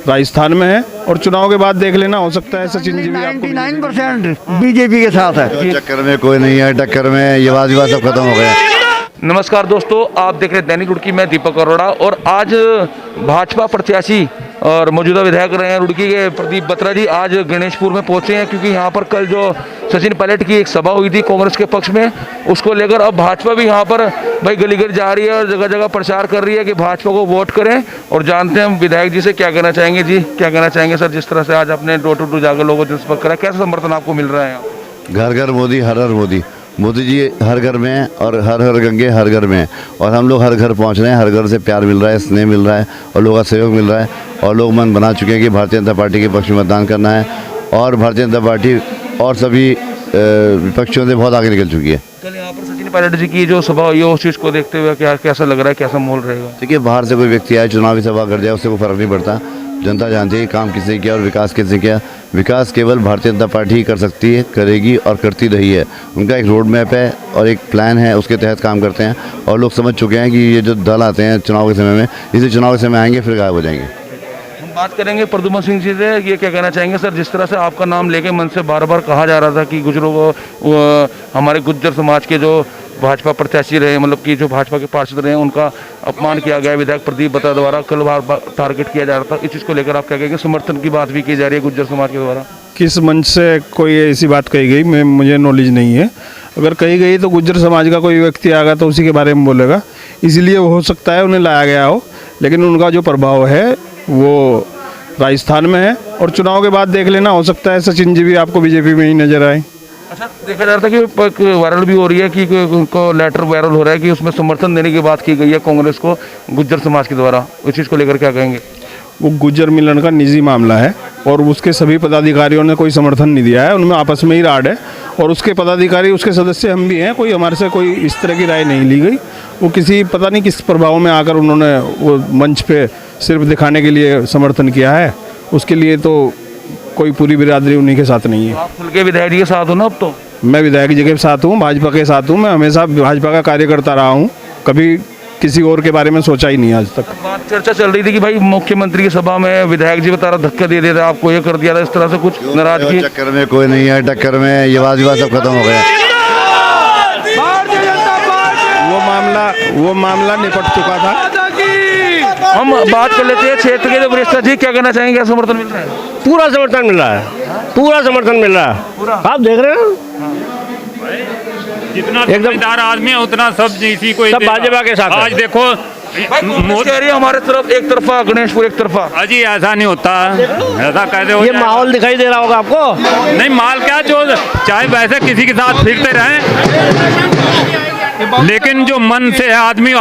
राजस्थान में है और चुनाव के बाद देख लेना, हो सकता है सचिन जी भी आपको 99% बीजेपी के साथ है। चक्कर में कोई नहीं है, टक्कर में ये वाद विवाद सब खत्म हो गया। नमस्कार दोस्तों, आप देख रहे हैं दैनिक रुड़की में दीपक अरोड़ा। और आज भाजपा प्रत्याशी और मौजूदा विधायक रहे हैं रुड़की के प्रदीप बत्रा जी आज गणेशपुर में पहुंचे हैं, क्योंकि यहाँ पर कल जो सचिन पायलट की एक सभा हुई थी कांग्रेस के पक्ष में, उसको लेकर अब भाजपा भी यहाँ पर भाई गली गली जा रही है और जगह जगह प्रचार कर रही है कि भाजपा को वोट करें। और जानते हैं हम विधायक जी से क्या कहना चाहेंगे। जी क्या कहना चाहेंगे सर, जिस तरह से आज अपने डोर टू डोर जाकर लोगों से संपर्क करा, कैसा समर्थन आपको मिल रहा है? घर घर मोदी, हर हर मोदी। मोदी जी हर घर में हैं और हर हर गंगे हर घर में हैं, और हम लोग हर घर पहुंच रहे हैं। हर घर से प्यार मिल रहा है, स्नेह मिल रहा है और लोगों का सहयोग मिल रहा है, और लोग मन बना चुके हैं कि भारतीय जनता पार्टी के पक्ष में मतदान करना है। और भारतीय जनता पार्टी और सभी विपक्षियों से बहुत आगे निकल चुकी है। कल यहाँ पर सचिन पायलट जी की जो सभा हुई है उस चीज़ को देखते हुए क्या कैसा लग रहा है, कैसा माहौल रहेगा? देखिए, बाहर से कोई व्यक्ति आए चुनावी सभा कर जाए उससे कोई फर्क नहीं पड़ता। जनता जानती है काम किसने किया और विकास किसने किया। विकास केवल भारतीय जनता पार्टी ही कर सकती है, करेगी और करती रही है। उनका एक रोड मैप है और एक प्लान है, उसके तहत काम करते हैं। और लोग समझ चुके हैं कि ये जो दल आते हैं चुनाव के समय में, इसी चुनाव के समय आएंगे फिर गायब हो जाएंगे। हम बात करेंगे प्रद्युमन सिंह जी से, ये क्या कहना चाहेंगे सर, जिस तरह से आपका नाम लेके मन से बार बार कहा जा रहा था कि गुजरों को हमारे गुज्जर समाज के जो भाजपा प्रत्याशी रहे, मतलब कि जो भाजपा के पार्षद रहे, उनका अपमान किया गया विधायक प्रदीप बत्रा द्वारा, कल बार टारगेट किया जा रहा था। इस चीज़ को लेकर आप क्या कहेंगे? समर्थन की बात भी की जा रही है गुज्जर समाज के द्वारा। किस मंच से कोई ऐसी बात कही गई मुझे नॉलेज नहीं है। अगर कही गई तो गुज्जर समाज का कोई व्यक्ति आएगा तो उसी के बारे में बोलेगा, इसलिए हो सकता है उन्हें लाया गया हो। लेकिन उनका जो प्रभाव है वो राजस्थान में है और चुनाव के बाद देख लेना, हो सकता है सचिन जी भी आपको बीजेपी में ही नजर आए। अच्छा, देखा जा रहा था कि वायरल भी हो रही है कि उनको लेटर वायरल हो रहा है कि उसमें समर्थन देने की बात की गई है कांग्रेस को गुज्जर समाज के द्वारा। उस चीज़ को लेकर क्या कहेंगे? वो गुज्जर मिलन का निजी मामला है और उसके सभी पदाधिकारियों ने कोई समर्थन नहीं दिया है, उनमें आपस में ही राड है। और उसके पदाधिकारी, उसके सदस्य हम भी हैं, कोई हमारे से कोई इस तरह की राय नहीं ली गई। वो किसी पता नहीं किस प्रभाव में आकर उन्होंने वो मंच पे सिर्फ दिखाने के लिए समर्थन किया है, उसके लिए तो कोई पूरी बिरादरी उन्हीं के साथ नहीं है। आप खुल के विधायक जी के साथ हो ना? अब तो मैं विधायक जी के साथ हूँ, भाजपा के साथ हूँ। मैं हमेशा भाजपा का कार्यकर्ता रहा हूँ, कभी किसी और के बारे में सोचा ही नहीं आज तक। बात चर्चा चल रही थी कि भाई मुख्यमंत्री की सभा में विधायक जी बता रहा धक्का दे दिया था आपको, ये कर दिया था, इस तरह से कुछ नाराजगी। चक्कर में कोई नहीं है, टक्कर में ये वाद विवाद सब खत्म हो गया। वो मामला निपट चुका था। हम बात कर लेते हैं क्षेत्र के जो वरिष्ठ जी, क्या कहना चाहेंगे, क्या समर्थन मिल रहा है? पूरा समर्थन मिल रहा है, पूरा समर्थन मिल रहा है। आप देख रहे हैं जितना समझदार आदमी है उतना सब इसी को सब भाजपा के साथ है। आज देखो कह रही है हमारे तरफ एक तरफा, गणेशपुर एक तरफा। अजी ऐसा नहीं होता, ऐसा कैसे हो ये जाए? माहौल दिखाई दे रहा होगा आपको। नहीं माल क्या, जो चाहे वैसे किसी के साथ फिरते रहें, लेकिन जो मन से है आदमी,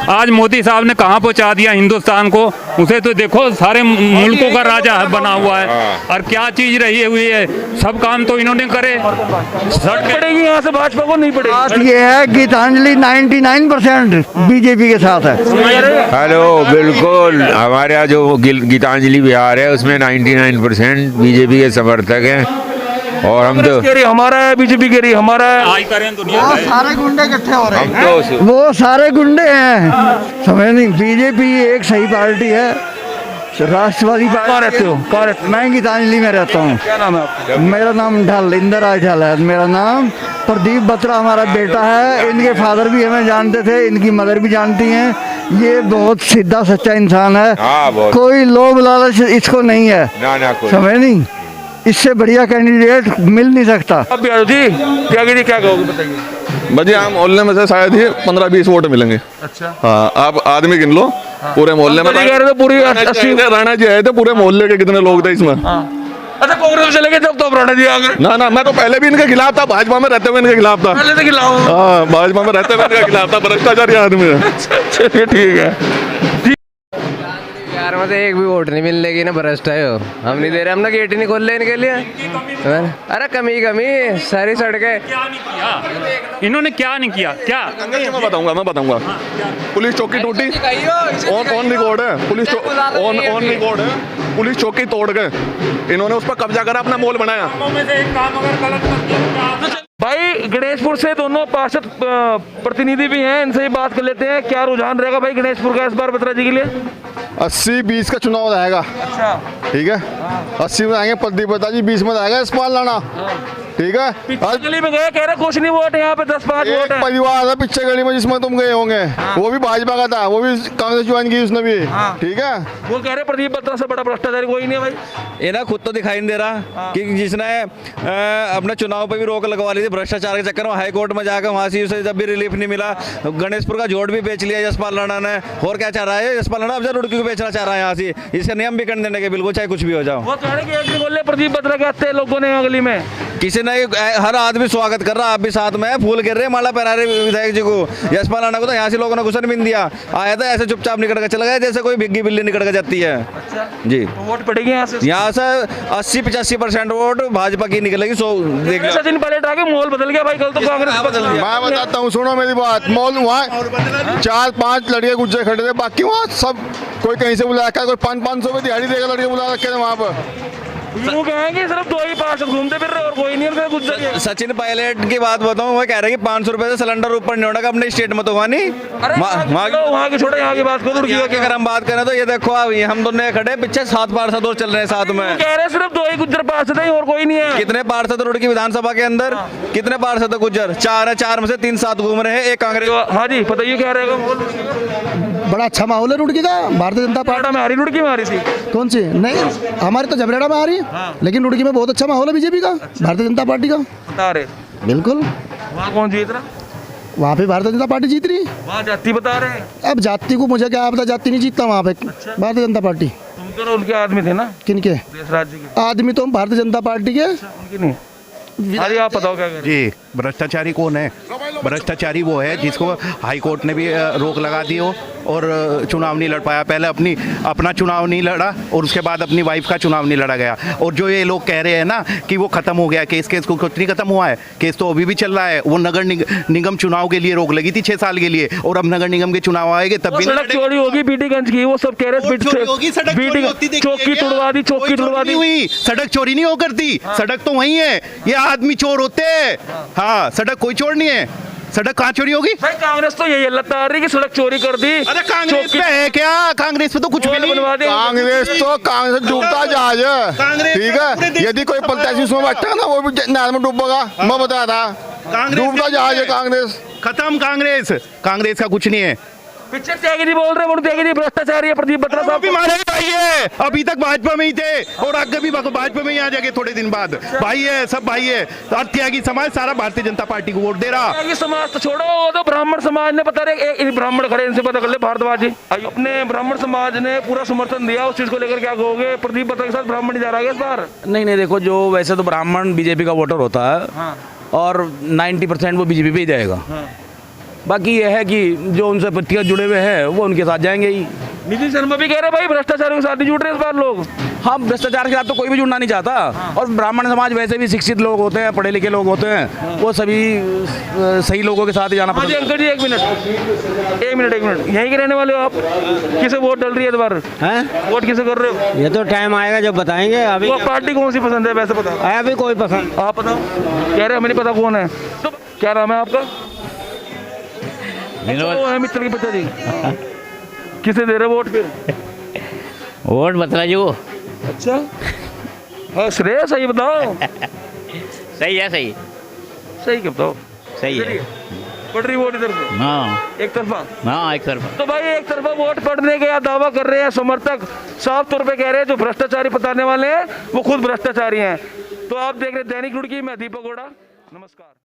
आज मोदी साहब ने कहाँ पहुँचा दिया हिंदुस्तान को। उसे तो देखो सारे मुल्कों का राजा बना हुआ है, और क्या चीज रही हुई है, सब काम तो इन्होंने करे। सट पड़ेगी यहाँ से भाजपा को, नहीं पड़ेगी। बात ये है गीतांजलि 99% बीजेपी के साथ है। हेलो, बिल्कुल हमारे यहाँ जो गीतांजलि बिहार है उसमें 99% बीजेपी के समर्थक हैं। और हम तो हमारा है, बीजेपी कह रही हमारा है। वो सारे गुंडे इकट्ठे हो रहे हैं, तो वो सारे गुंडे हैं, समझ नहीं। बीजेपी एक सही पार्टी है, राष्ट्रवादी पार्टी। कहाँ रहते हो? कहाँ रहते हो? मैं गीतांजलि में रहता हूँ। क्या नाम है आपका? मेरा नाम ढाल, इंदर राज ढाल है मेरा नाम। प्रदीप बत्रा हमारा बेटा है, इनके फादर भी हमें जानते थे, इनकी मदर भी जानती हैं। ये बहुत सीधा सच्चा इंसान है, कोई लोभ लालच इसको नहीं है, समझ नहीं। इससे बढ़िया कैंडिडेट मिल नहीं सकता। अब जी क्या कहोगे बताइए? बजी हम मोहल्ले में से शायद ही 15-20 वोट मिलेंगे। अच्छा, हाँ, आप आदमी गिन लो। पूरे मोहल्ले में पूरी 80 राणा जी आए थे, पूरे मोहल्ले के कितने लोग थे इसमें? अच्छा, कांग्रेस में चले गए जब तो राणा जी आ गए? ना, मैं तो पहले भी इनके खिलाफ था, भाजपा में रहते हुए इनके खिलाफ था। पहले से खिलाफ? हाँ, भाजपा में रहते हुए इनके खिलाफ था, भ्रष्टाचारी आदमी है। चलिए ठीक है। बिहार में तो एक भी वोट नहीं मिलने की ना, भ्रष्ट है हो। हम नहीं दे रहे, हम ना गेट ही नहीं खोल रहे इनके लिए। अरे कमी सारी सड़कें। क्या नहीं किया इन्होंने, क्या नहीं किया? क्या मैं बताऊंगा। पुलिस चौकी टूटी, ऑन रिकॉर्ड है। पुलिस ऑन रिकॉर्ड है, पुलिस चौकी तोड़ गए, इन्होंने उस पर कब्जा करा, अपना मॉल बनाया। भाई गणेशपुर से दोनों पार्षद प्रतिनिधि भी हैं, इनसे ही बात कर लेते हैं। क्या रुझान रहेगा भाई गणेशपुर का इस बार बत्रा जी के लिए? 80-20 का चुनाव रहेगा। अच्छा, ठीक है, 80 में आएंगे प्रदीप बत्रा जी, 20 में रहेगा यशपाल राणा। ठीक है, पिछली गली में गए, कह रहे कुछ नहीं वोट है यहाँ पे, 10-5 एक वोट है। परिवार है पीछे गली में जिसमें तुम गए होंगे, वो भी भाजपा का था, वो भी कांग्रेस ज्वाइन की उसने भी। ठीक है, वो कह रहे प्रदीप बत्रा से बड़ा भ्रष्टाचारी कोई नहीं है भाई। ये ना खुद तो दिखाई नहीं दे रहा कि जिसने अपने चुनाव पे भी रोक लगवा ली थी भ्रष्टाचार के चक्कर में, हाई कोर्ट में जाकर वहाँ से उसे जब भी रिलीफ नहीं मिला, गणेशपुर का जोड़ भी बेच लिया यशपाल राणा ने। और क्या चाह रहा है यशपाल राणा? अब जब रुड़की को बेचना चाह रहा है यहाँ से, इसे नियम भी करने देने के बिल्कुल, चाहे कुछ भी हो जाओ। वो कह रहे कि एक भी बोले प्रदीप बत्रा के आते लोगों ने गली में, किसी ने हर आदमी स्वागत कर रहा, आप भी साथ में फूल गिर रहे, माला पहरा रहे विधायक जी को। यशपाल राणा को तो यहाँ से लोगों ने घुसन भी नहीं दिया, आया था ऐसे चुपचाप निकल कर चला गया जैसे कोई भिग्गी बिल्ली निकल कर जाती है। अच्छा जी, तो वोट पड़ेगी यहाँ से? यहाँ से 80-85% वोट भाजपा की निकलेगी। सो देख लो, सचिन पायलट आके माहौल बदल गया भाई, कल तो कांग्रेस बदल गया। मैं बताता हूँ, सुनो मेरी बात। मॉल वहाँ 4-5 लड़के गुज्जे खड़े थे, बाकी वहाँ सब कोई कहीं से बुला रखा है, कोई 500-500 में दिहाड़ी देगा लड़के बुला रखे थे वहाँ पर। यूँ कहेंगे सिर्फ 2 ही पार्षद घूमते फिर रहे और कोई नहीं उनके गुज्जर के। सचिन पायलट की बात बताऊं, वो कह रहे हैं कि 500 रुपए से सिलेंडर ऊपर नहीं होगा अपने स्टेट में, तो वहाँ नहीं। वहाँ की छोड़ो, यहाँ की बात करो। यहाँ की अगर हम बात करें तो ये देखो, अभी हम दोनों खड़े, पीछे 7 पार्षद और चल रहे हैं साथ में। कह रहे सिर्फ 2 ही गुज्जर पार्षद है और कोई नहीं है। कितने पार्षद रुड़की विधानसभा के अंदर? कितने पार्षद है गुज्जर? 4 है, 4 में से 3 साथ घूम रहे हैं, एक कांग्रेस। हाँ जी, बताइए क्या रहेगा? बड़ा अच्छा माहौल है रुड़की का। भारतीय जनता पार्टी में आ रही, रुड़की में आ रही थी। कौन सी? नहीं, हमारी तो झबरेड़ा में आ रही, लेकिन रुड़की में बहुत अच्छा माहौल है बीजेपी का, भारतीय जनता पार्टी का। बता रहे बिल्कुल। वहाँ कौन जीत रहा? वहाँ पे भारतीय जनता पार्टी जीत रही। वहाँ जाति बता रहे हैं। अब जाति को मुझे क्या पता, जाति नहीं जीतता वहाँ पे। भारतीय जनता पार्टी। तुम तो उनके आदमी थे ना? किनके देश राज्य के आदमी? तो हम भारतीय जनता पार्टी के। उनकी नहीं। अरे आप बताओ क्या करें? जी, भ्रष्टाचारी कौन है? भ्रष्टाचारी वो है जिसको हाई कोर्ट ने भी रोक लगा दी हो और चुनाव नहीं लड़ पाया। पहले अपना चुनाव नहीं लड़ा और उसके बाद अपनी वाइफ का चुनाव नहीं लड़ा गया। और जो ये लोग कह रहे हैं ना कि वो खत्म हो गया केस को कुछ नहीं खत्म हुआ है, केस तो अभी भी चल रहा है। वो नगर निगम चुनाव के लिए रोक लगी थी 6 साल के लिए, और अब नगर निगम के चुनाव आएंगे तब भी सड़क चोरी होगी बीटीगंज की, वो सब कह रहे हैं चौकी तुड़वा दी, चौकी तुड़वा दी हुई। सड़क चोरी नहीं हो करती, सड़क तो वही है, ये आदमी चोर होते हैं। हाँ, सड़क कोई चोर नहीं है, सड़क कहाँ चोरी होगी? भाई कांग्रेस तो यही लता रही कि सड़क चोरी कर दी। अरे कांग्रेस पे है क्या? कांग्रेस पे तो कुछ भी नहीं। कांग्रेस डूबता जहाज है। ठीक है, यदि कोई प्रत्याशी उसमें बैठा ना, वो भी नहर में डूबेगा। मैं बता रहा, डूबता जहाज है कांग्रेस। खत्म कांग्रेस का कुछ नहीं है। पीछे त्यागी बोल रहे हैं, त्यागी भ्रष्टाचारी है प्रदीप बत्रा साहब। भाई है, अभी तक भाजपा में ही थे और आगे भी भाजपा में ही आ जाएंगे थोड़े दिन बाद। भाई है, सब भाई है। और त्यागी समाज सारा भारतीय जनता पार्टी को वोट दे रहा। त्यागी समाज तो छोड़ो, वो तो ब्राह्मण समाज ने, पता रहे ब्राह्मण खड़े, इनसे पता कर ले भारद्वाज जी। अपने ब्राह्मण समाज ने पूरा समर्थन दिया, उस चीज को लेकर क्या कहोगे? प्रदीप बत्रा के साथ ब्राह्मण ही जा रहा है इस बार? नहीं, देखो, जो वैसे तो ब्राह्मण बीजेपी का वोटर होता है और 90% वो बीजेपी पे ही जाएगा। बाकी ये है कि जो उनसे व्यक्तिगत जुड़े हुए हैं वो उनके साथ जाएंगे ही। नितिन शर्मा भी कह रहे भाई भ्रष्टाचार के साथ नहीं जुड़ रहे इस बार लोग। हाँ, भ्रष्टाचार के साथ तो कोई भी जुड़ना नहीं चाहता। और ब्राह्मण समाज वैसे भी शिक्षित लोग होते हैं, पढ़े लिखे लोग होते हैं, वो सभी सही लोगों के साथ ही जाना पड़ता है। अंकल जी एक मिनट, यहीं के रहने वाले हो आप? किसे वोट डल रही है इस बार? वोट किसे कर रहे हो? ये तो टाइम आएगा जब बताएंगे। अभी पार्टी कौन सी पसंद है वैसे बताओ? अभी कोई पसंद। आप बताओ। कह रहे हमें नहीं पता कौन है, तो क्या नाम है आपका? वो है मित्र की पिताजी। किसे दे रहे वोट फिर? वोट बतला जो। अच्छा, हाँ, श्रेय सही बताओ। सही है, सही क्या बताओ? सही है। पड़ रही वोट इधर से? हाँ, एक तरफा। हाँ, एक तरफा। तो भाई एक तरफा वोट पड़ने का दावा कर रहे हैं समर्थक, साफ तौर पे कह रहे हैं जो भ्रष्टाचारी बताने वाले हैं वो खुद भ्रष्टाचारी हैं। तो आप देख रहे दैनिक रुड़की, मैं दीपक गोड़ा, नमस्कार।